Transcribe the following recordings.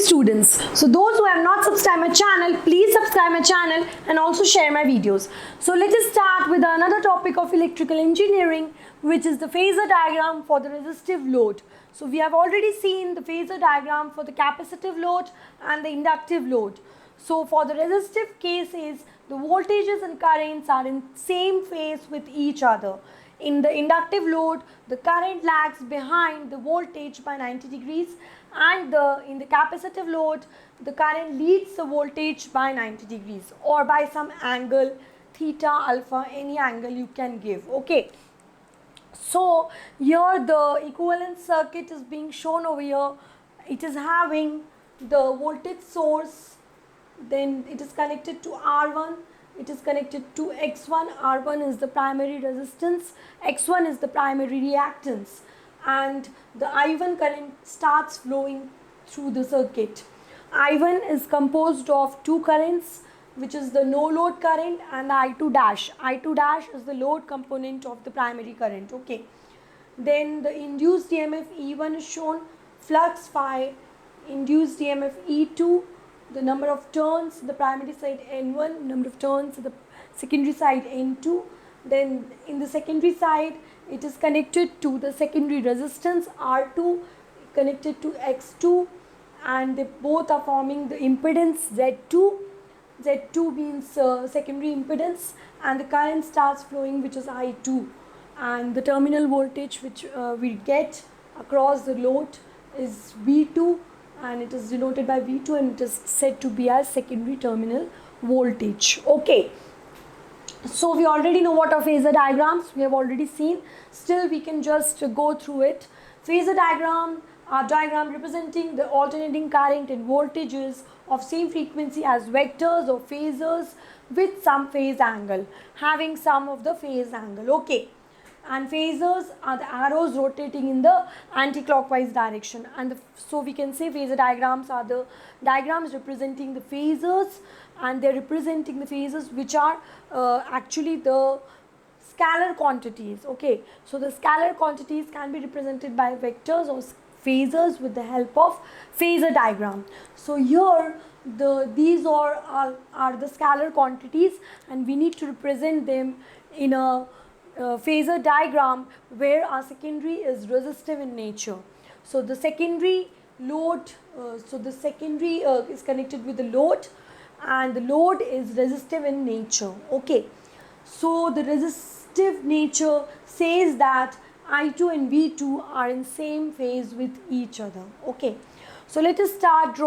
students. So those who have not subscribed my channel, please subscribe my channel and also share my videos. So let us start with another topic of electrical engineering, which is the phasor diagram for the resistive load. So we have already seen the phasor diagram for the capacitive load and the inductive load. So for the resistive cases, the voltages and currents are in same phase with each other. In the inductive load, the current lags behind the voltage by 90 degrees, and in the capacitive load, the current leads the voltage by 90 degrees or by some angle, theta, alpha, any angle you can give. Okay. So here the equivalent circuit is being shown over here. It is having the voltage source, then it is connected to R1, it is connected to X1. R1 is the primary resistance, X1 is the primary reactance, and the I1 current starts flowing through the circuit. I1 is composed of two currents, which is the no load current and the I2 dash. I2 dash is the load component of the primary current. Okay. Then the induced EMF E1 is shown, flux phi, induced EMF E2, the number of turns, the primary side N1, number of turns, the secondary side N2. Then in the secondary side, it is connected to the secondary resistance R2, connected to X2, and they both are forming the impedance Z2. Z2 means secondary impedance, and the current starts flowing, which is I2, and the terminal voltage which we get across the load is V2, and it is denoted by V2, and it is said to be as secondary terminal voltage. Okay. So we already know what are phasor diagrams, we have already seen. Still we can just go through it. Phasor diagram are diagram representing the alternating current and voltages of same frequency as vectors or phasors with some phase angle, having some of the phase angle. Okay. And phasors are the arrows rotating in the anti-clockwise direction, and so we can say phasor diagrams are the diagrams representing the phasors, and they are representing the phasors which are actually the scalar quantities. Okay, so the scalar quantities can be represented by vectors or phasors with the help of phasor diagram. So here these are the scalar quantities, and we need to represent them in a phasor diagram where our secondary is resistive in nature. So the secondary load, is connected with the load, and the load is resistive in nature. Okay, so the resistive nature says that I2 and V2 are in same phase with each other. Okay, so let us start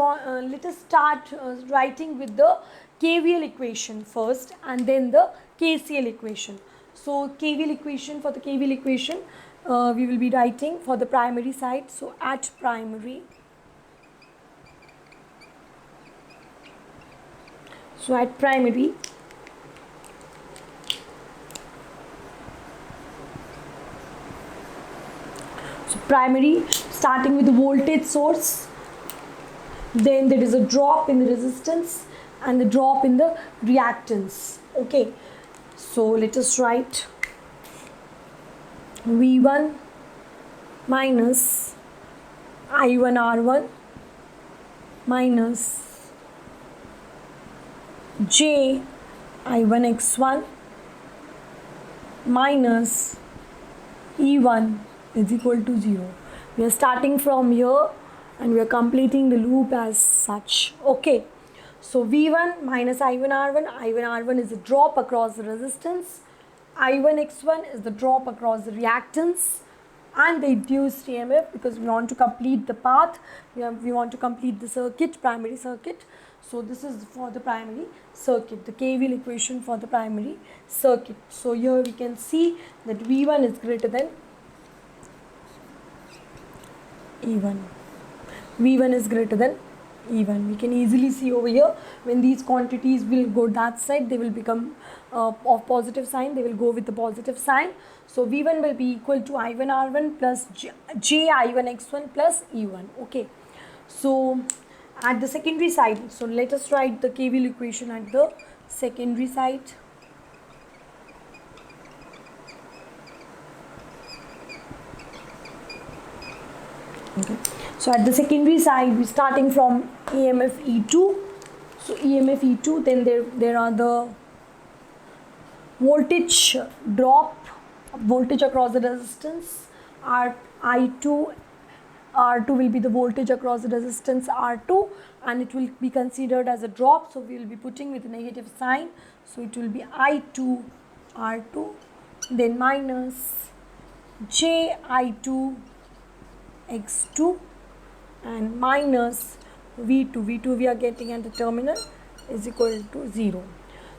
writing with the KVL equation first, and then the KCL equation. So KVL equation, for the KVL equation we will be writing for the primary side. So at primary, so primary starting with the voltage source, then there is a drop in the resistance and the drop in the reactance. Okay, so let us write V1 minus I1 R1 minus J I1 X1 minus E1 is equal to 0. We are starting from here and we are completing the loop as such. Okay. So V1 minus I1 R1 is a drop across the resistance, I1 X1 is the drop across the reactance, and the induced EMF, because we want to complete the path, we want to complete the circuit, primary circuit. So this is for the primary circuit, the KVL equation for the primary circuit. So here we can see that V1 is greater than E1. V1 is greater than E1. We can easily see over here, when these quantities will go that side, they will become of positive sign, they will go with the positive sign. So V1 will be equal to I1 R1 plus J I1 X1 plus E1. Okay, so at the secondary side, so let us write the KVL equation at the secondary side. Okay. So at the secondary side, we're starting from EMF E2. So EMF E2, then there are the voltage drop, voltage across the resistance, I2. R2 will be the voltage across the resistance R2, and it will be considered as a drop, so we will be putting with a negative sign. So it will be I2 R2, then minus J I2 X2, and minus V2 we are getting at the terminal is equal to 0.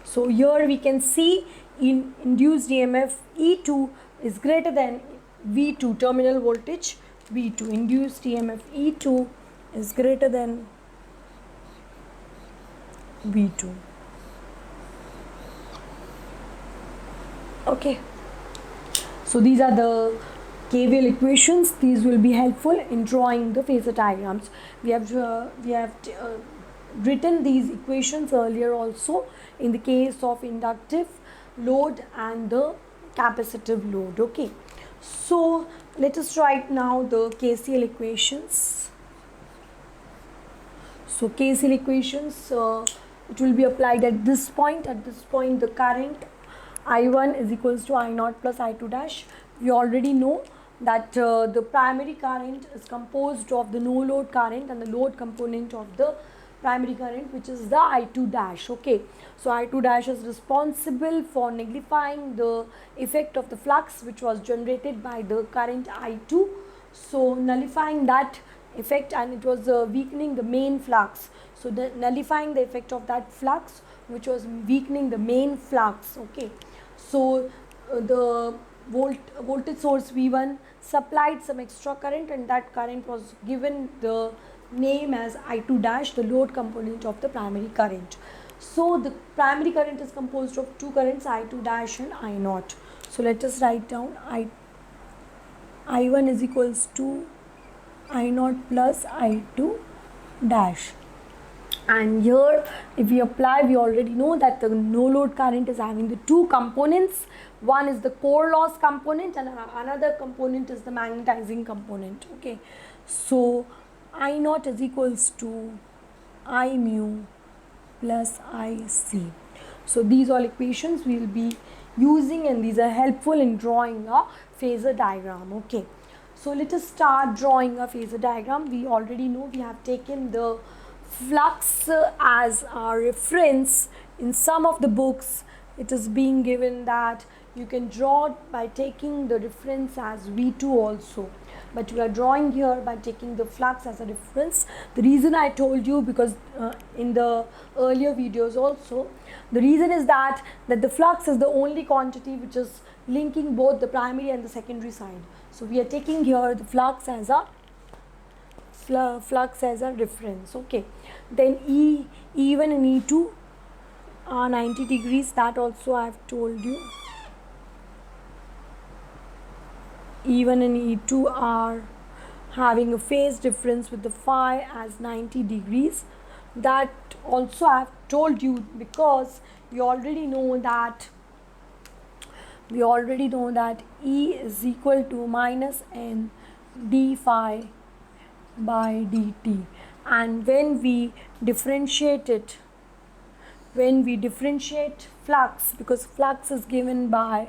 So here we can see in induced EMF E2 is greater than V2 terminal voltage V2. Induced EMF E2 is greater than V2. Okay. So these are the KVL equations. These will be helpful in drawing the phasor diagrams. We have written these equations earlier also in the case of inductive load and the capacitive load. Okay. So let us write now the KCL equations. So KCL equations, it will be applied at this point. At this point, the current I1 is equals to I0 plus I2 dash. We already know that the primary current is composed of the no load current and the load component of the primary current, which is the I2 dash. Okay, so I2 dash is responsible for nullifying the effect of the flux which was generated by the current I2. So nullifying that effect, and it was weakening the main flux. So the nullifying the effect of that flux which was weakening the main flux. Okay, so the voltage source V1 supplied some extra current, and that current was given the name as I2 dash, the load component of the primary current. So the primary current is composed of two currents, I2 dash and I0. So let us write down I1 is equals to I0 plus I2 dash. And here if we apply, we already know that the no load current is having the two components. One is the core loss component and another component is the magnetizing component. Okay, so I0 is equals to I mu plus IC. So these all equations we will be using, and these are helpful in drawing a phasor diagram. Okay, so let us start drawing a phasor diagram. We already know we have taken the flux as our reference. In some of the books it is being given that you can draw by taking the reference as V2 also, but we are drawing here by taking the flux as a reference. The reason I told you, because in the earlier videos also, the reason is that the flux is the only quantity which is linking both the primary and the secondary side. So we are taking here the flux as a reference. Okay, then E1 and E2 are 90 degrees. That also I have told you. E1 and E2 are having a phase difference with the phi as 90 degrees. That also I have told you, because we already know that E is equal to minus n d phi by dt, and when we differentiate flux, because flux is given by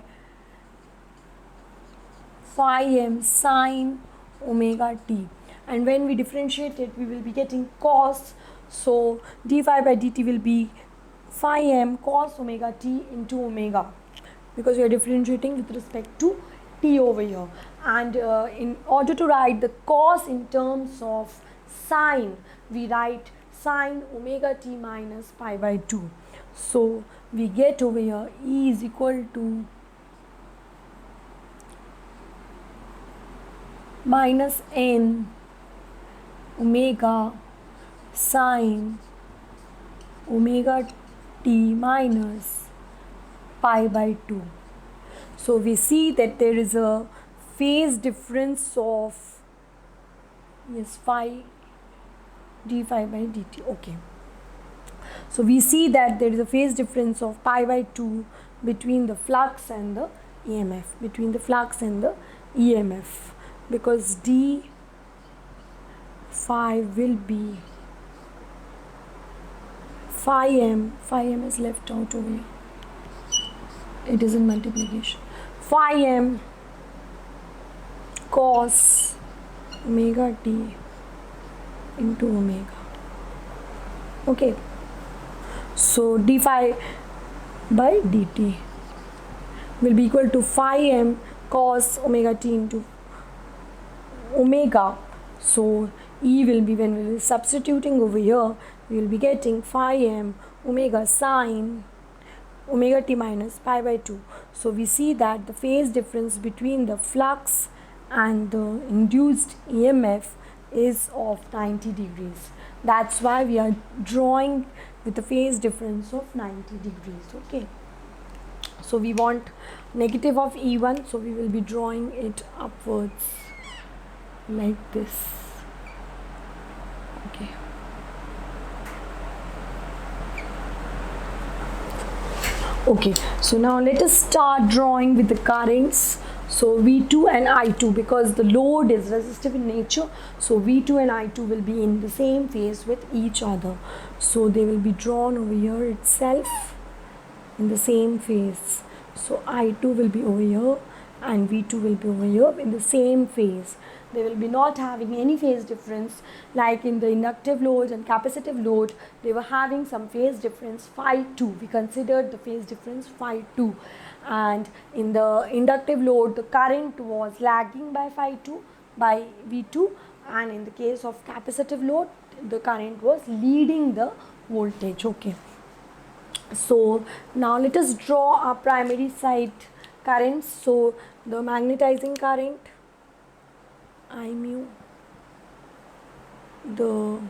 phi m sine omega t, and when we differentiate it we will be getting cos. So d phi by dt will be phi m cos omega t into omega, because we are differentiating with respect to t over here. And in order to write the cos in terms of sine, we write sine omega t minus pi by 2. So we get over here E is equal to minus n omega sine omega t minus pi by 2. So we see that there is a phase difference of phi d phi by dt. Okay, so we see that there is a phase difference of pi by 2 between the flux and the EMF, because d phi will be phi m is left out over here, it is in multiplication, phi m cos omega t into omega. Okay, so d phi by dt will be equal to phi m cos omega t into omega. So E will be, when we will be substituting over here, we will be getting phi m omega sine omega t minus pi by 2. So we see that the phase difference between the flux and the induced EMF is of 90 degrees. That's why we are drawing with a phase difference of 90 degrees. Okay, so we want negative of E1, so we will be drawing it upwards like this. Okay, okay, so now let us start drawing with the currents. So V2 and I2, because the load is resistive in nature, so V2 and I2 will be in the same phase with each other. So they will be drawn over here itself in the same phase. So I2 will be over here and V2 will be over here in the same phase. They will be not having any phase difference, like in the inductive load and capacitive load they were having some phase difference phi 2. We considered the phase difference phi 2, and in the inductive load the current was lagging by phi 2 by V2, and in the case of capacitive load the current was leading the voltage. Okay, so now let us draw our primary side currents. So the magnetizing current I mu, the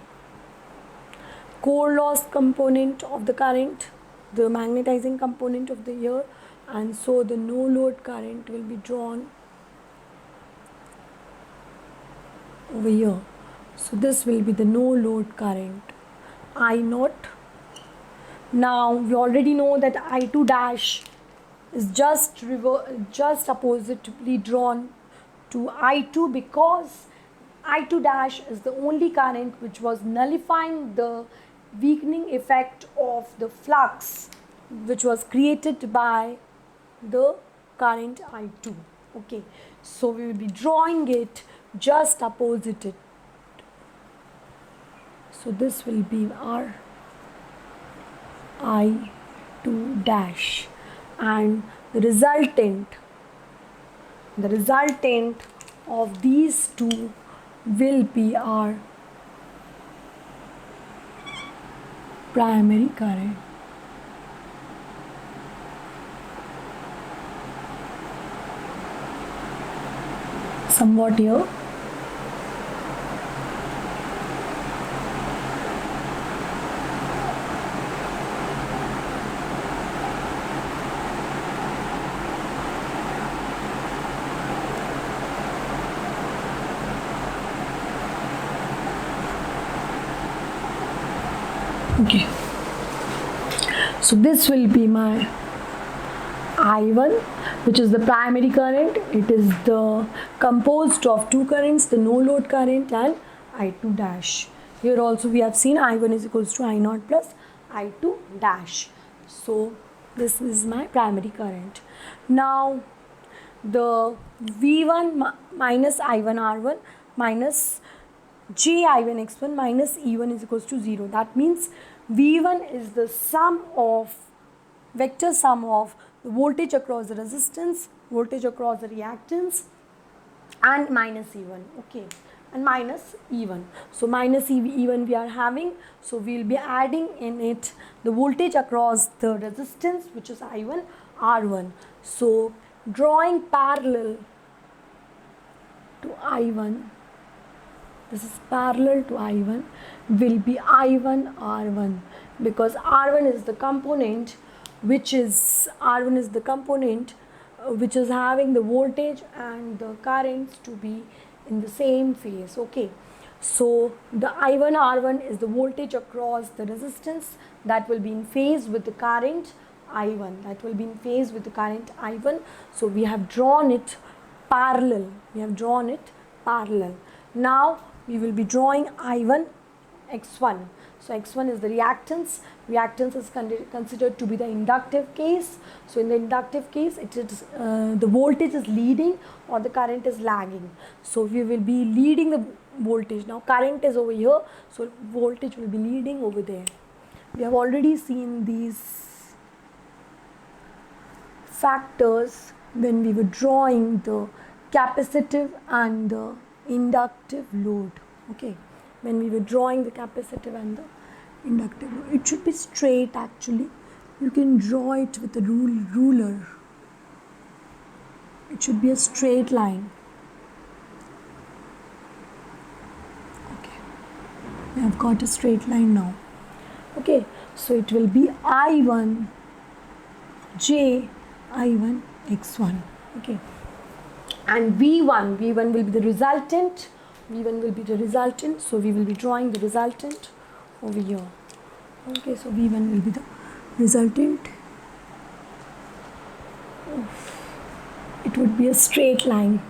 core loss component of the current, the magnetizing component of the here, and so the no load current will be drawn over here. So this will be the no load current I naught. Now we already know that I2 dash is just oppositely drawn to I2, because I2 dash is the only current which was nullifying the weakening effect of the flux which was created by the current I2. Okay, so we will be drawing it just opposite it. So this will be our I2 dash, and the resultant of these two will be our primary current. Somewhat here. Okay, so this will be my I1, which is the primary current. It is the composed of two currents, the no load current and I2 dash. Here also we have seen I1 is equals to I0 plus I2 dash. So this is my primary current. Now the V1 minus I1 R1 minus J I1 X1 minus E1 is equals to 0. That means V1 is the vector sum of the voltage across the resistance, voltage across the reactance, and minus E1. Okay, and minus E1. So minus E1 we are having. So we will be adding in it the voltage across the resistance, which is I1 R1. So drawing parallel to I1. This is parallel to I1 will be I1 R1, because R1 is the component which is having the voltage and the currents to be in the same phase. Okay, so the I1 R1 is the voltage across the resistance that will be in phase with the current I1, So we have drawn it parallel. Now we will be drawing I1 X1. So X1 is the reactance. Reactance is considered to be the inductive case. So in the inductive case, it is the voltage is leading or the current is lagging. So we will be leading the voltage. Now current is over here, so voltage will be leading over there. We have already seen these factors when we were drawing the capacitive and the inductive load. Okay, when we were drawing the capacitive and the inductive load, it should be straight. Actually, you can draw it with a ruler. It should be a straight line. Okay, we have got a straight line now. Okay, so it will be I1 J I1 X1. Okay, and V1 will be the resultant. V1 will be the resultant, so we will be drawing the resultant over here. Okay, so V1 will be the resultant. It would be a straight line.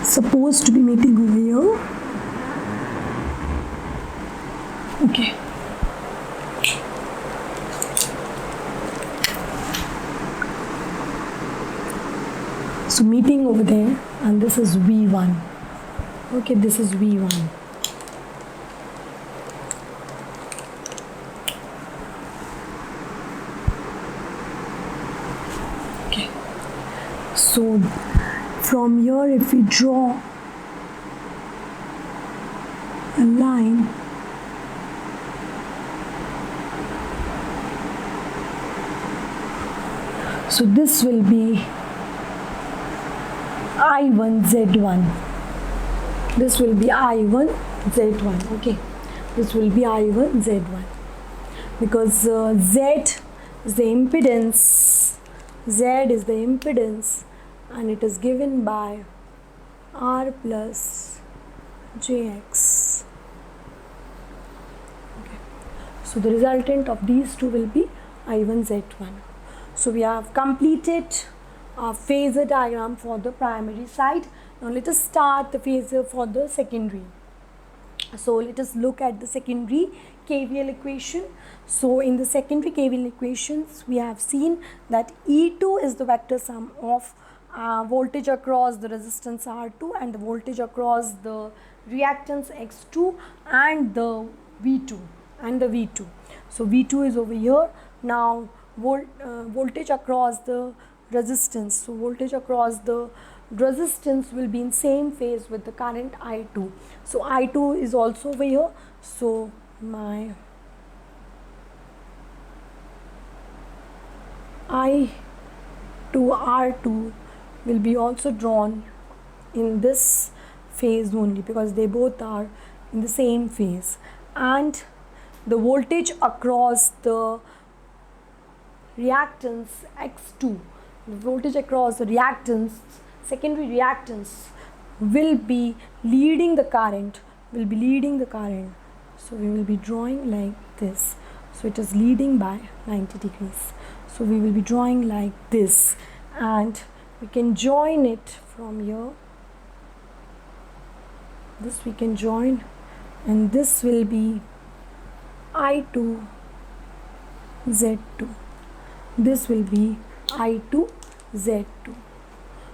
Supposed to be meeting over here. Okay. So meeting over there, and this is V1. Okay, this is V1. Okay. So from here, if we draw a line, so this will be I1 Z1. This will be I1 Z1. Okay, this will be I1 Z1 because Z is the impedance. Z is the impedance, and it is given by R plus Jx. Okay. So the resultant of these two will be I1 Z1. So we have completed our phasor diagram for the primary side. Now let us start the phasor for the secondary. So let us look at the secondary KVL equation. So in the secondary KVL equations, we have seen that E2 is the vector sum of voltage across the resistance R2 and the voltage across the reactance X2 and the V2. So V2 is over here. Now voltage across the resistance. So voltage across the resistance will be in same phase with the current I2. So I2 is also over here. So my I2 R2 will be also drawn in this phase only because they both are in the same phase, and the voltage across the reactance X2, the voltage across the reactance, secondary reactance will be leading the current, so we will be drawing like this. So it is leading by 90 degrees. So we will be drawing like this, and we can join it from here. This we can join, and this will be I2 Z2. This will be I2 Z2.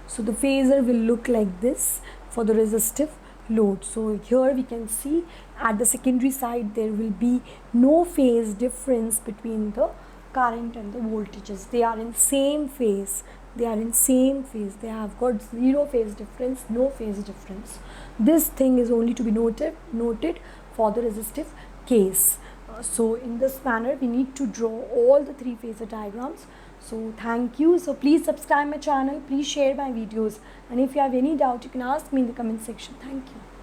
So the phasor will look like this for the resistive load. So here we can see at the secondary side there will be no phase difference between the current and the voltages. They are in same phase. They have got zero phase difference, no phase difference. This thing is only to be noted for the resistive case. So in this manner we need to draw all the three phasor diagrams. So thank you. So please subscribe my channel, please share my videos, and if you have any doubt you can ask me in the comment section. Thank you.